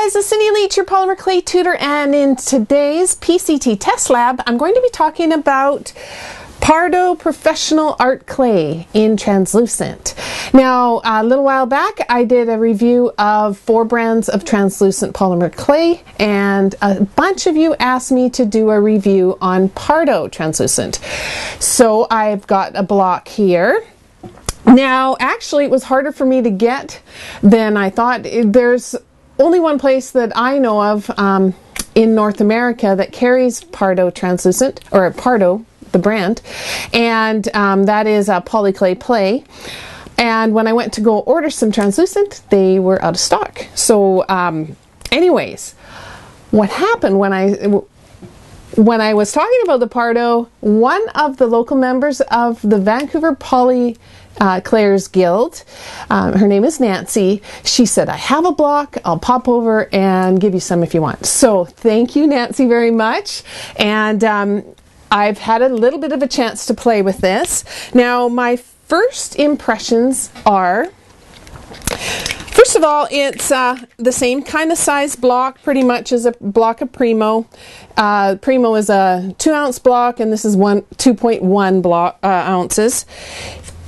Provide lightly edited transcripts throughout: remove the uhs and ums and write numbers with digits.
guys, it's Cindy Leach, your polymer clay tutor, and in today's PCT test lab, I'm going to be talking about Pardo Professional Art Clay in translucent. Now, a little while back, I did a review of 4 brands of translucent polymer clay, and a bunch of you asked me to do a review on Pardo translucent. So I've got a block here. Now, actually, it was harder for me to get than I thought. There's only one place that I know of in North America that carries Pardo translucent, or Pardo, the brand, and that is Polyclay Play. And when I went to go order some translucent, they were out of stock. So anyways, what happened when I was talking about the Pardo, one of the local members of the Vancouver Poly Claire's Guild, her name is Nancy, she said, I have a block, I'll pop over and give you some if you want. So thank you, Nancy, very much. And I've had a little bit of a chance to play with this. Now, my first impressions are, first of all, it's the same kind of size block pretty much as a block of Primo. Primo is a 2-ounce block, and this is 2.1 ounces.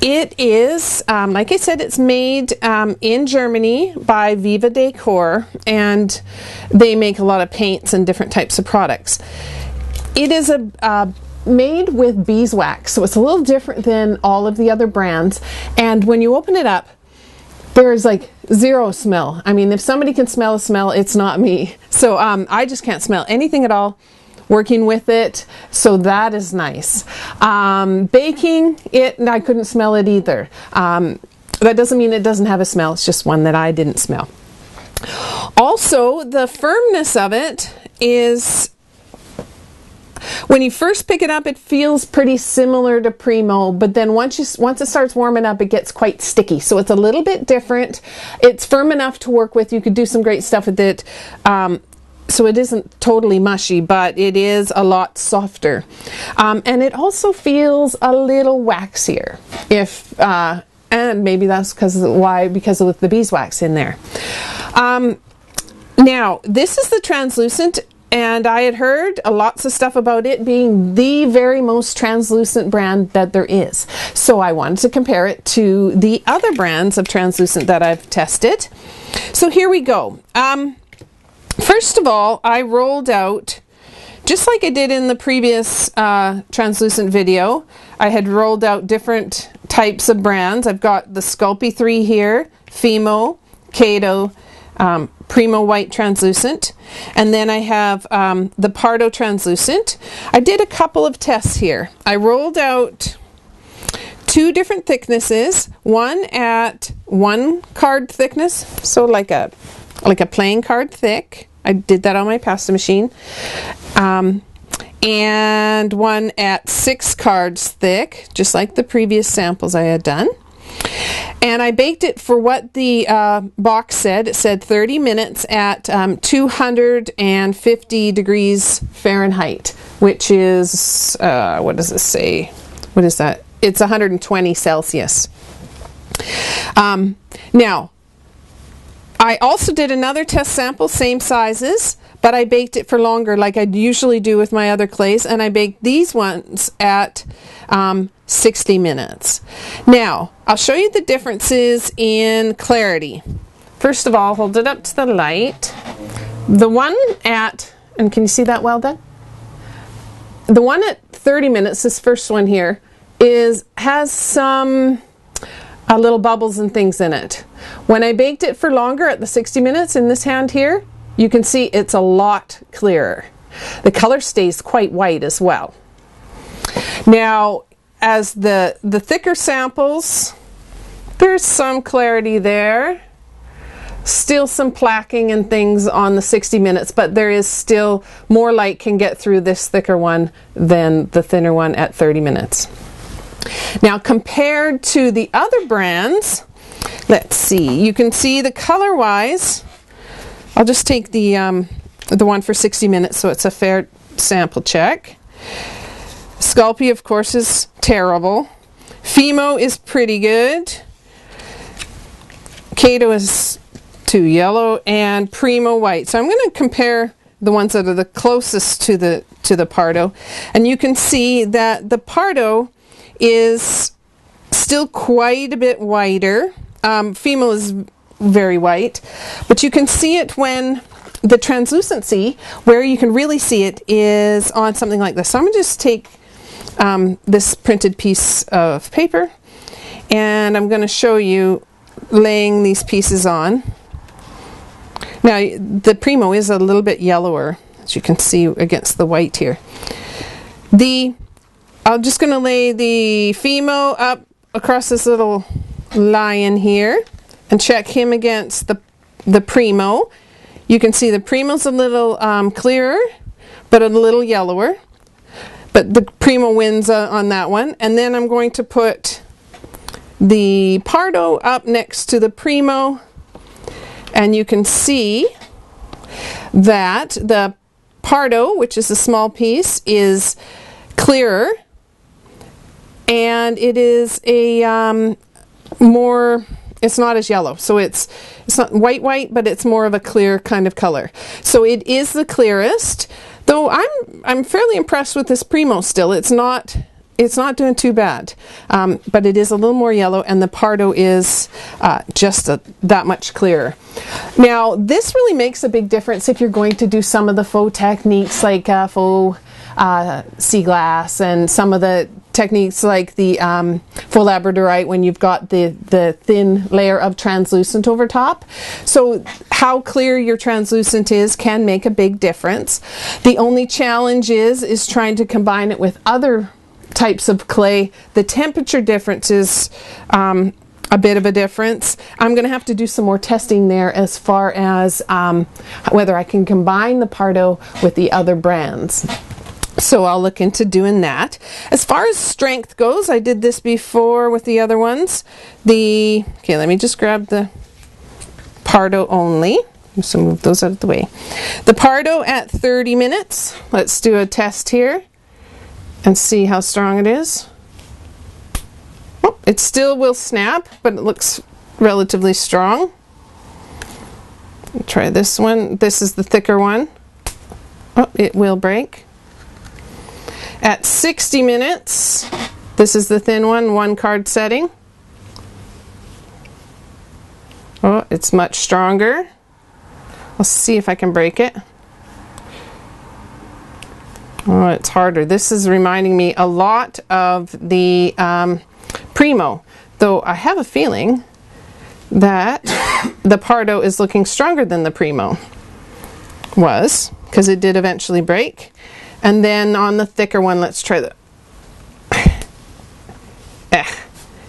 It is, like I said, it's made in Germany by Viva Decor, and they make a lot of paints and different types of products. It is made with beeswax, so it's a little different than all of the other brands. And when you open it up, there's like zero smell. I mean, if somebody can smell a smell, it's not me. So I just can't smell anything at all working with it, so that is nice. Baking it, I couldn't smell it either. That doesn't mean it doesn't have a smell, it's just one that I didn't smell. Also, the firmness of it is, when you first pick it up, it feels pretty similar to Primo, but then once it starts warming up, it gets quite sticky. So it's a little bit different. It's firm enough to work with. You could do some great stuff with it. So it isn't totally mushy, but it is a lot softer. And it also feels a little waxier. And maybe that's because of the beeswax in there. Now, this is the translucent, and I had heard lots of stuff about it being the very most translucent brand that there is. So I wanted to compare it to the other brands of translucent that I've tested. So here we go. First of all, I rolled out, just like I did in the previous translucent video, I had rolled out different types of brands. I've got the Sculpey 3 here, Fimo, Kato, Primo White Translucent, and then I have the Pardo Translucent. I did a couple of tests here. I rolled out 2 different thicknesses, one at 1 card thickness, so like a playing card thick. I did that on my pasta machine. And one at 6 cards thick, just like the previous samples I had done. And I baked it for what the box said. It said 30 minutes at 250 degrees Fahrenheit, which is, what does it say? What is that? It's 120 Celsius. Now, I also did another test sample, same sizes, but I baked it for longer like I usually do with my other clays, and I baked these ones at 60 minutes. Now, I'll show you the differences in clarity. First of all, hold it up to the light. The one at, and can you see that well done? The one at 30 minutes, this first one here, has some little bubbles and things in it. When I baked it for longer at the 60 minutes in this hand here, you can see it's a lot clearer. The color stays quite white as well. Now, as the thicker samples, there's some clarity there. Still some plaquing and things on the 60 minutes, but there is still more light can get through this thicker one than the thinner one at 30 minutes. Now, compared to the other brands, let's see, you can see the color-wise. I'll just take the one for 60 minutes so it's a fair sample check. Sculpey, of course, is terrible. Fimo is pretty good. Kato is to yellow and Primo white. So I'm going to compare the ones that are the closest to the Pardo, and you can see that the Pardo is still quite a bit whiter. Female is very white, but you can see it when the translucency, where you can really see it, is on something like this. So I'm going to just take this printed piece of paper, and I'm going to show you laying these pieces on. Now the Primo is a little bit yellower, as you can see against the white here. I'm just going to lay the Fimo up across this little line here and check him against the Primo. You can see the Primo's a little clearer, but a little yellower. But the Primo wins on that one. And then I'm going to put the Pardo up next to the Primo, and you can see that the Pardo, which is a small piece, is clearer, and it is a more, it's not as yellow, so it's not white, but it's more of a clear kind of color. So it is the clearest, though I'm fairly impressed with this Primo still. It's not doing too bad, but it is a little more yellow, and the Pardo is just that much clearer. Now, this really makes a big difference if you're going to do some of the faux techniques like faux sea glass, and some of the techniques like the faux labradorite, when you've got the thin layer of translucent over top. So how clear your translucent is can make a big difference. The only challenge is trying to combine it with other types of clay. The temperature difference is a bit of a difference. I'm going to have to do some more testing there as far as whether I can combine the Pardo with the other brands. So I'll look into doing that. As far as strength goes, I did this before with the other ones. Okay, let me just grab the Pardo only. So move those out of the way. The Pardo at 30 minutes. Let's do a test here and see how strong it is. Oh, it still will snap, but it looks relatively strong. Try this one. This is the thicker one. Oh, it will break. At 60 minutes, this is the thin one card setting. Oh, it's much stronger. I'll see if I can break it. Oh, it's harder. This is reminding me a lot of the Primo, though I have a feeling that the Pardo is looking stronger than the Primo was, because it did eventually break. And then on the thicker one, let's try the...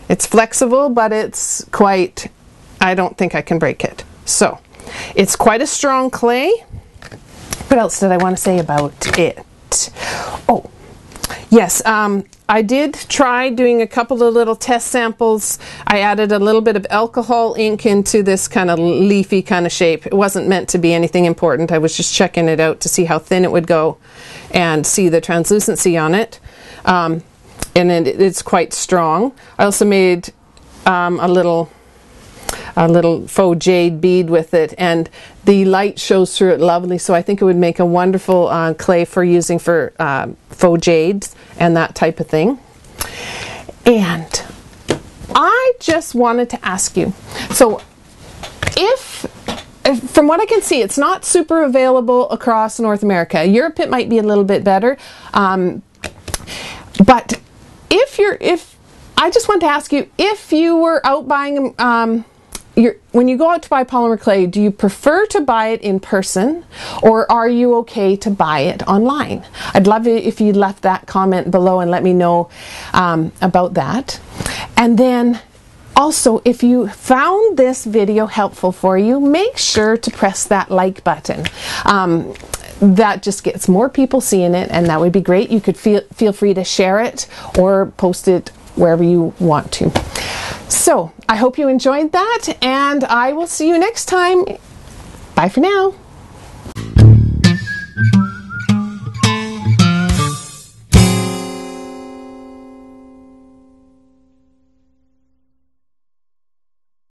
It's flexible, but it's quite... I don't think I can break it. So, it's quite a strong clay. What else did I want to say about it? Oh, yes, I did try doing a couple of little test samples. I added a little bit of alcohol ink into this kind of leafy kind of shape. It wasn't meant to be anything important. I was just checking it out to see how thin it would go and see the translucency on it. And it's quite strong. I also made a little faux jade bead with it, and the light shows through it lovely, so I think it would make a wonderful clay for using for faux jades and that type of thing. And I just wanted to ask you, so if from what I can see, it's not super available across North America. Europe, it might be a little bit better, but I just want to ask you, if you were out buying when you go out to buy polymer clay, do you prefer to buy it in person, or are you okay to buy it online? I'd love it if you left that comment below and let me know about that. And then also, if you found this video helpful for you, make sure to press that like button. That just gets more people seeing it, and that would be great. You could feel free to share it or post it wherever you want to. So, I hope you enjoyed that, and I will see you next time. Bye for now.